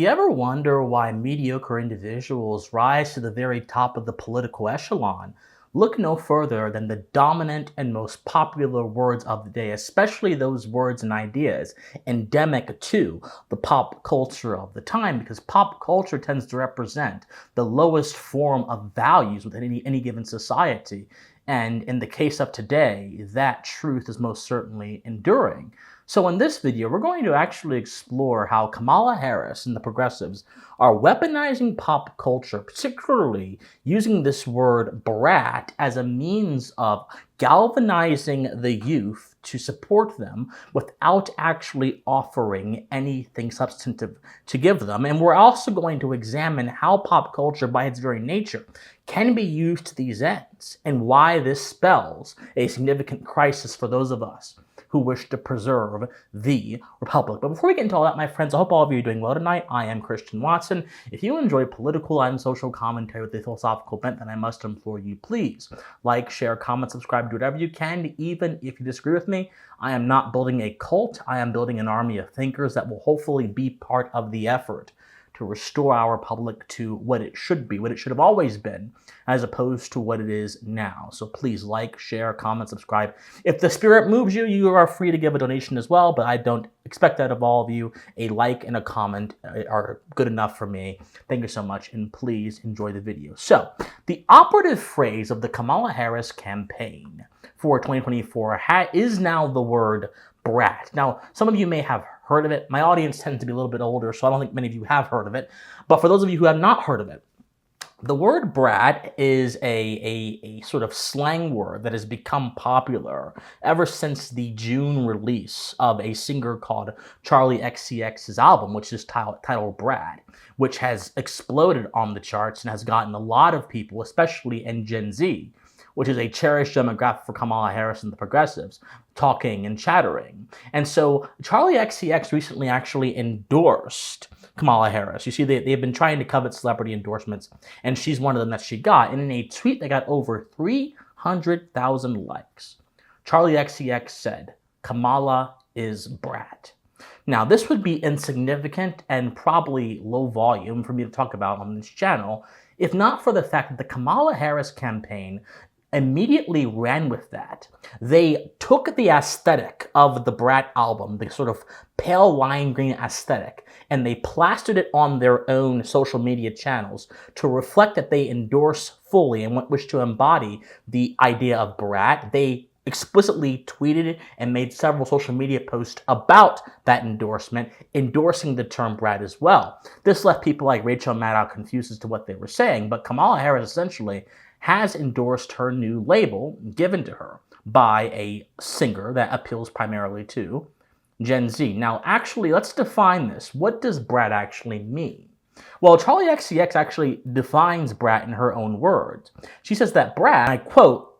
You ever wonder why mediocre individuals rise to the very top of the political echelon? Look no further than the dominant and most popular words of the day, especially those words and ideas endemic to the pop culture of the time, because pop culture tends to represent the lowest form of values within any given society. And in the case of today, that truth is most certainly enduring. So in this video, we're going to actually explore how Kamala Harris and the progressives are weaponizing pop culture, particularly using this word brat as a means of galvanizing the youth to support them without actually offering anything substantive to give them. And we're also going to examine how pop culture, by its very nature, can be used to these ends and why this spells a significant crisis for those of us who wish to preserve the republic. But before we get into all that, my friends, I hope all of you are doing well tonight. I am Christian Watson. If you enjoy political and social commentary with a philosophical bent, then I must implore you, please like, share, comment, subscribe, do whatever you can. Even if you disagree with me, I am not building a cult. I am building an army of thinkers that will hopefully be part of the effort to restore our republic to what it should be, what it should have always been, as opposed to what it is now. So please like, share, comment, subscribe. If the spirit moves you, you are free to give a donation as well, but I don't expect that of all of you. A like and a comment are good enough for me. Thank you so much, and please enjoy the video. So, the operative phrase of the Kamala Harris campaign for 2024 is now the word brat. Now, some of you may have heard of it. My audience tends to be a little bit older, so I don't think many of you have heard of it. But for those of you who have not heard of it, the word brat is a sort of slang word that has become popular ever since the June release of a singer called Charlie XCX's album, which is titled Brat, which has exploded on the charts and has gotten a lot of people, especially in Gen Z, which is a cherished demographic for Kamala Harris and the progressives, talking and chattering. And so Charlie XCX recently actually endorsed Kamala Harris. You see, they've been trying to covet celebrity endorsements, and she's one of them that she got. And in a tweet that got over 300,000 likes, Charlie XCX said, "Kamala is brat." Now, this would be insignificant and probably low volume for me to talk about on this channel, if not for the fact that the Kamala Harris campaign immediately ran with that. They took the aesthetic of the Brat album, the sort of pale lime green aesthetic, and they plastered it on their own social media channels to reflect that they endorse fully and wish to embody the idea of Brat. They explicitly tweeted and made several social media posts about that endorsement, endorsing the term brat as well. This left people like Rachel Maddow confused as to what they were saying, but Kamala Harris essentially has endorsed her new label given to her by a singer that appeals primarily to Gen Z. Now, actually, let's define this. What does brat actually mean? Well, Charlie XCX actually defines brat in her own words. She says that brat, I quote,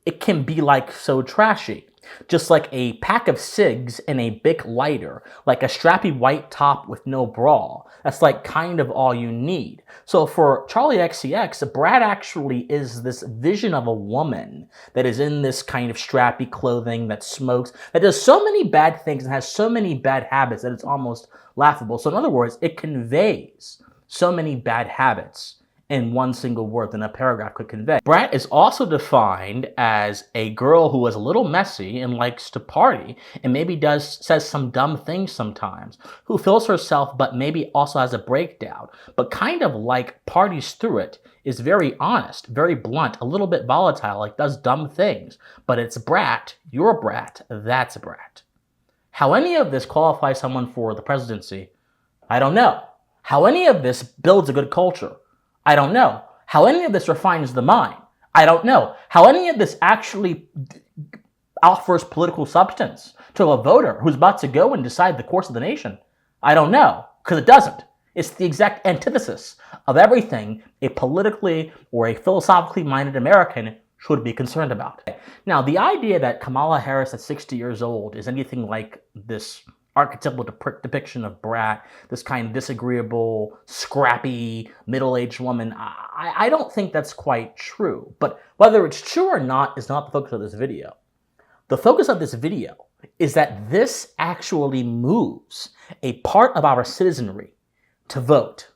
"It can be like so trashy. Just like a pack of cigs and a Bic lighter, like a strappy white top with no bra. That's like kind of all you need." So for Charlie XCX, a brat actually is this vision of a woman that is in this kind of strappy clothing, that smokes, that does so many bad things and has so many bad habits that it's almost laughable. So in other words, it conveys so many bad habits in one single word than a paragraph could convey. Brat is also defined as a girl who is a little messy and likes to party and maybe says some dumb things sometimes, who feels herself but maybe also has a breakdown, but kind of like parties through it, is very honest, very blunt, a little bit volatile, like does dumb things. But it's brat, you're a brat, that's a brat. How any of this qualifies someone for the presidency, I don't know. How any of this builds a good culture, I don't know. How any of this refines the mind, I don't know. How any of this actually offers political substance to a voter who's about to go and decide the course of the nation, I don't know, because it doesn't. It's the exact antithesis of everything a politically or a philosophically minded American should be concerned about. Now, the idea that Kamala Harris at 60 years old is anything like this archetypal depiction of brat, this kind of disagreeable, scrappy, middle-aged woman, I don't think that's quite true. But whether it's true or not is not the focus of this video. The focus of this video is that this actually moves a part of our citizenry to vote.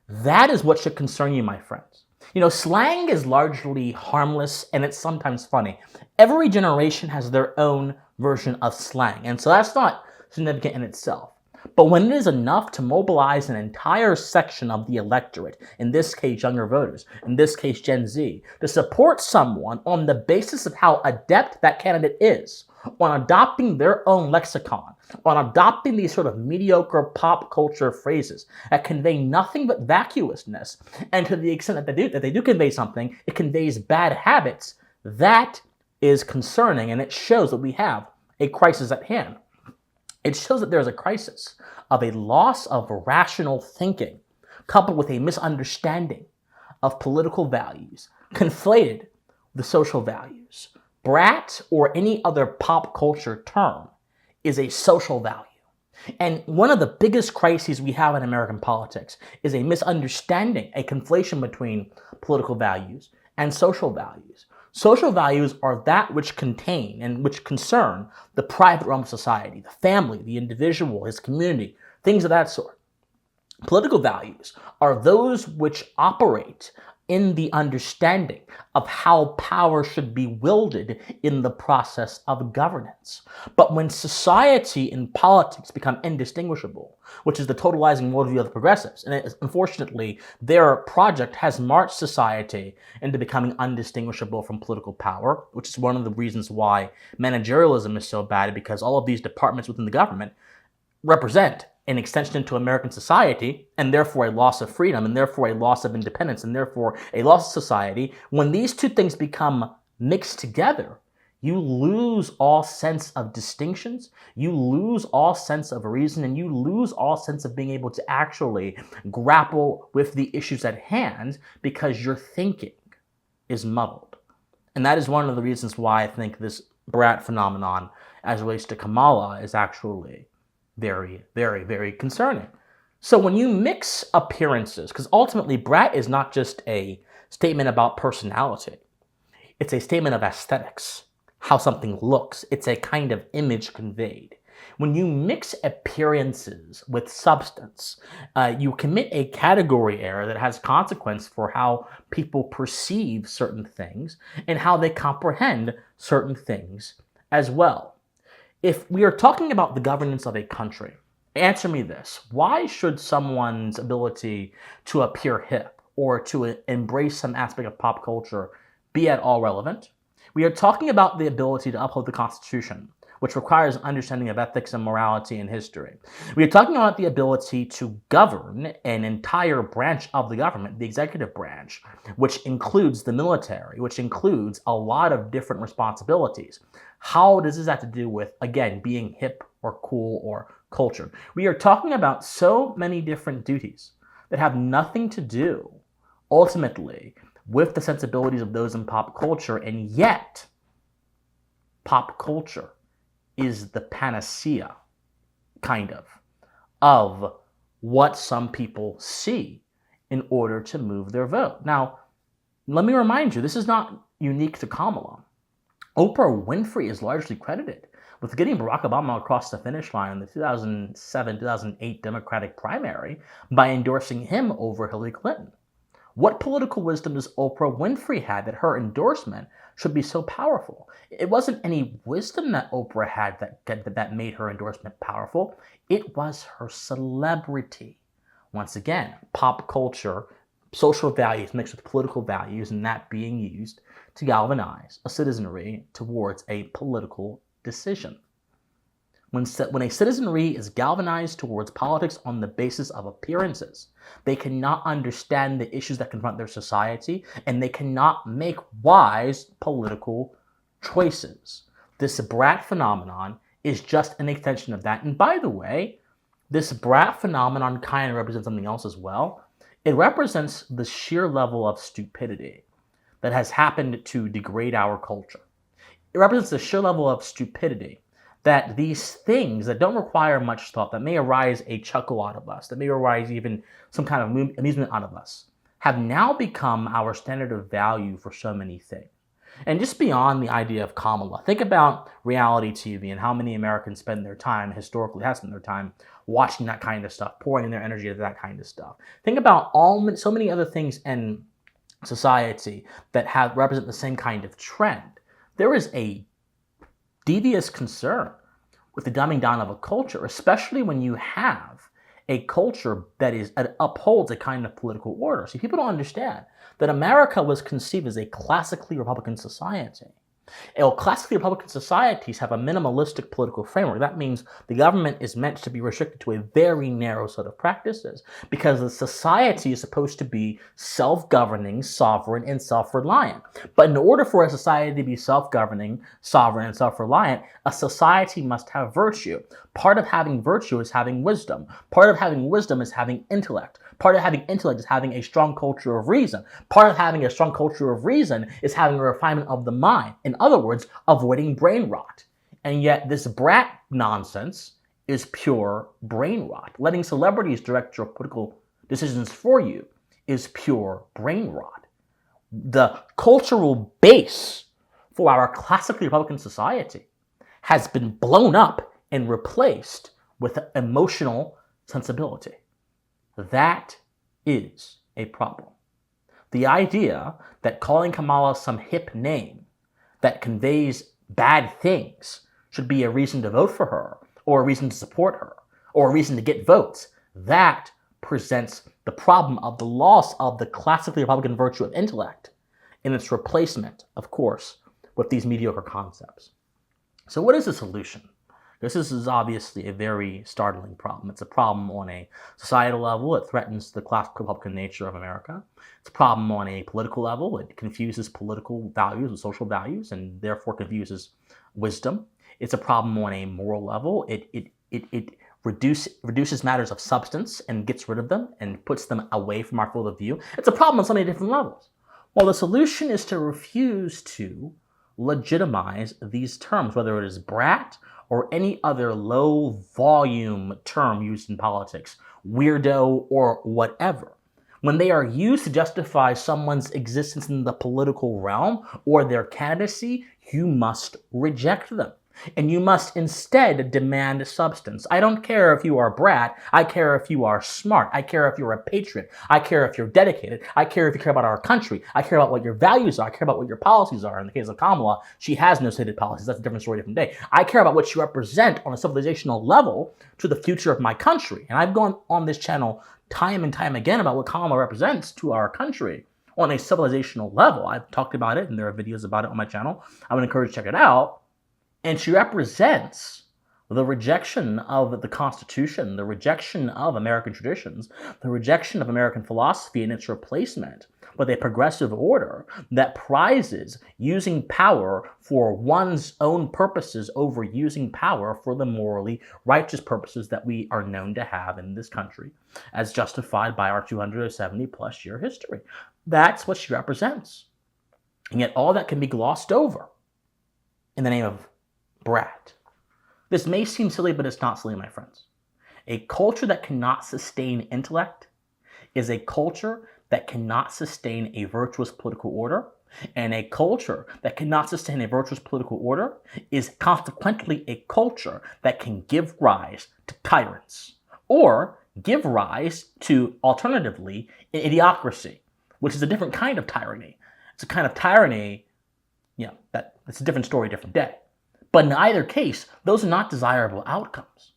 That is what should concern you, my friends. You know, slang is largely harmless and it's sometimes funny. Every generation has their own version of slang, and so that's not significant in itself. But when it is enough to mobilize an entire section of the electorate, in this case younger voters, in this case Gen Z, to support someone on the basis of how adept that candidate is, on adopting their own lexicon, on adopting these sort of mediocre pop culture phrases that convey nothing but vacuousness, and to the extent that they do convey something, it conveys bad habits, that is concerning, and it shows that we have a crisis at hand. It shows that there is a crisis of a loss of rational thinking, coupled with a misunderstanding of political values, conflated with social values. Brat, or any other pop culture term, is a social value. And one of the biggest crises we have in American politics is a misunderstanding, a conflation between political values and social values. Social values are that which contain and which concern the private realm of society, the family, the individual, his community, things of that sort. Political values are those which operate in the understanding of how power should be wielded in the process of governance. But when society and politics become indistinguishable, which is the totalizing worldview of the progressives, and unfortunately their project has marched society into becoming undistinguishable from political power, which is one of the reasons why managerialism is so bad, because all of these departments within the government represent an extension into American society, and therefore a loss of freedom, and therefore a loss of independence, and therefore a loss of society. When these two things become mixed together, you lose all sense of distinctions, you lose all sense of reason, and you lose all sense of being able to actually grapple with the issues at hand, because your thinking is muddled. And that is one of the reasons why I think this Brat phenomenon, as it relates to Kamala, is actually very, very, very concerning. So when you mix appearances, because ultimately Brat is not just a statement about personality, it's a statement of aesthetics, how something looks. It's a kind of image conveyed. When you mix appearances with substance, you commit a category error that has consequence for how people perceive certain things and how they comprehend certain things as well. If we are talking about the governance of a country, answer me this. Why should someone's ability to appear hip or to embrace some aspect of pop culture be at all relevant? We are talking about the ability to uphold the Constitution, which requires understanding of ethics and morality and history. We are talking about the ability to govern an entire branch of the government, the executive branch, which includes the military, which includes a lot of different responsibilities. How does this have to do with, again, being hip or cool or culture? We are talking about so many different duties that have nothing to do, ultimately, with the sensibilities of those in pop culture, and yet pop culture is the panacea, kind of what some people see in order to move their vote. Now, let me remind you, this is not unique to Kamala. Oprah Winfrey is largely credited with getting Barack Obama across the finish line in the 2007-2008 Democratic primary by endorsing him over Hillary Clinton. What political wisdom does Oprah Winfrey have that her endorsement should be so powerful? It wasn't any wisdom that Oprah had that made her endorsement powerful. It was her celebrity. Once again, pop culture, social values mixed with political values, and that being used to galvanize a citizenry towards a political decision. When a citizenry is galvanized towards politics on the basis of appearances, they cannot understand the issues that confront their society, and they cannot make wise political choices. This Brat phenomenon is just an extension of that. And by the way, this Brat phenomenon kind of represents something else as well. It represents the sheer level of stupidity that has happened to degrade our culture. It represents the sheer level of stupidity that these things that don't require much thought, that may arise a chuckle out of us, that may arise even some kind of amusement out of us, have now become our standard of value for so many things. And just beyond the idea of Kamala, think about reality TV and how many Americans spend their time, historically have spent their time, watching that kind of stuff, pouring their energy into that kind of stuff. Think about so many other things in society that represent the same kind of trend. There is a devious concern with the dumbing down of a culture, especially when you have a culture that upholds a kind of political order. See, people don't understand that America was conceived as a classically Republican society. Classically Republican societies have a minimalistic political framework. That means the government is meant to be restricted to a very narrow set of practices because the society is supposed to be self-governing, sovereign, and self-reliant. But in order for a society to be self-governing, sovereign, and self-reliant, a society must have virtue. Part of having virtue is having wisdom. Part of having wisdom is having intellect. Part of having intellect is having a strong culture of reason. Part of having a strong culture of reason is having a refinement of the mind. In other words, avoiding brain rot. And yet this Brat nonsense is pure brain rot. Letting celebrities direct your political decisions for you is pure brain rot. The cultural base for our classically Republican society has been blown up and replaced with emotional sensibility. That is a problem. The idea that calling Kamala some hip name that conveys bad things should be a reason to vote for her, or a reason to support her, or a reason to get votes, that presents the problem of the loss of the classically Republican virtue of intellect in its replacement, of course, with these mediocre concepts. So what is the solution? This is obviously a very startling problem. It's a problem on a societal level. It threatens the classical Republican nature of America. It's a problem on a political level. It confuses political values with social values and therefore confuses wisdom. It's a problem on a moral level. It reduces matters of substance and gets rid of them and puts them away from our field of view. It's a problem on so many different levels. Well, the solution is to refuse to legitimize these terms, whether it is brat or any other low-volume term used in politics, weirdo, or whatever. When they are used to justify someone's existence in the political realm or their candidacy, you must reject them. And you must instead demand substance. I don't care if you are Brat. I care if you are smart. I care if you're a patriot. I care if you're dedicated. I care if you care about our country. I care about what your values are. I care about what your policies are. In the case of Kamala, she has no stated policies. That's a different story, different day. I care about what you represent on a civilizational level to the future of my country. And I've gone on this channel time and time again about what Kamala represents to our country on a civilizational level. I've talked about it, and there are videos about it on my channel. I would encourage you to check it out. And she represents the rejection of the Constitution, the rejection of American traditions, the rejection of American philosophy and its replacement with a progressive order that prizes using power for one's own purposes over using power for the morally righteous purposes that we are known to have in this country, as justified by our 270-plus year history. That's what she represents. And yet all that can be glossed over in the name of Brat. This may seem silly, but it's not silly, my friends. A culture that cannot sustain intellect is a culture that cannot sustain a virtuous political order, and a culture that cannot sustain a virtuous political order is consequently a culture that can give rise to tyrants, or give rise to, alternatively, an idiocracy, which is a different kind of tyranny. It's a kind of tyranny, it's a different story, different day. But in either case, those are not desirable outcomes.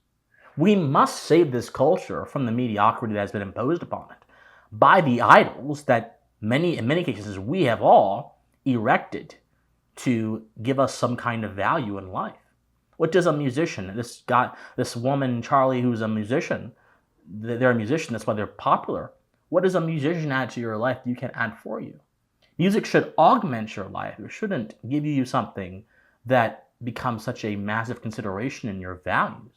We must save this culture from the mediocrity that has been imposed upon it by the idols that in many cases, we have all erected to give us some kind of value in life. What does a musician, this woman, Charlie, who's a musician, they're a musician, that's why they're popular. What does a musician add to your life that you can add for you? Music should augment your life. It shouldn't give you something that becomes such a massive consideration in your values.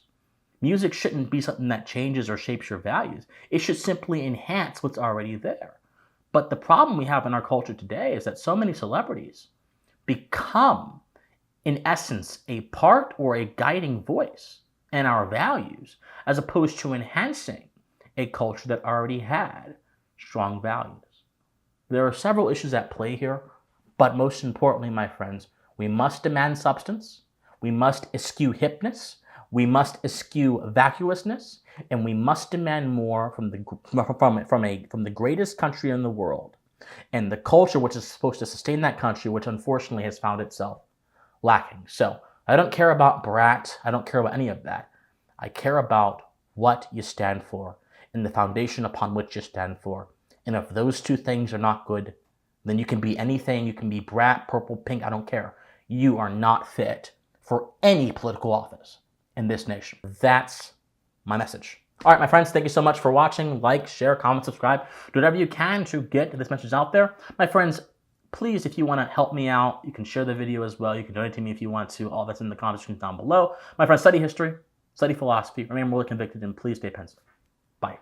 Music shouldn't be something that changes or shapes your values. It should simply enhance what's already there. But the problem we have in our culture today is that so many celebrities become, in essence, a part or a guiding voice in our values, as opposed to enhancing a culture that already had strong values. There are several issues at play here, But most importantly, my friends, we must demand substance, we must eschew hipness, we must eschew vacuousness, and we must demand more from the greatest country in the world, and the culture which is supposed to sustain that country, which unfortunately has found itself lacking. So I don't care about Brat. I don't care about any of that. I care about what you stand for and the foundation upon which you stand for. And if those two things are not good, then you can be anything. You can be Brat, purple, pink. I don't care. You are not fit for any political office in this nation. That's my message. All right, my friends, thank you so much for watching. Like, share, comment, subscribe. Do whatever you can to get this message out there. My friends, please, if you want to help me out, you can share the video as well. You can donate to me if you want to. All that's in the comment section down below. My friends, study history, study philosophy, remain morally convicted, and please stay pensive. Bye.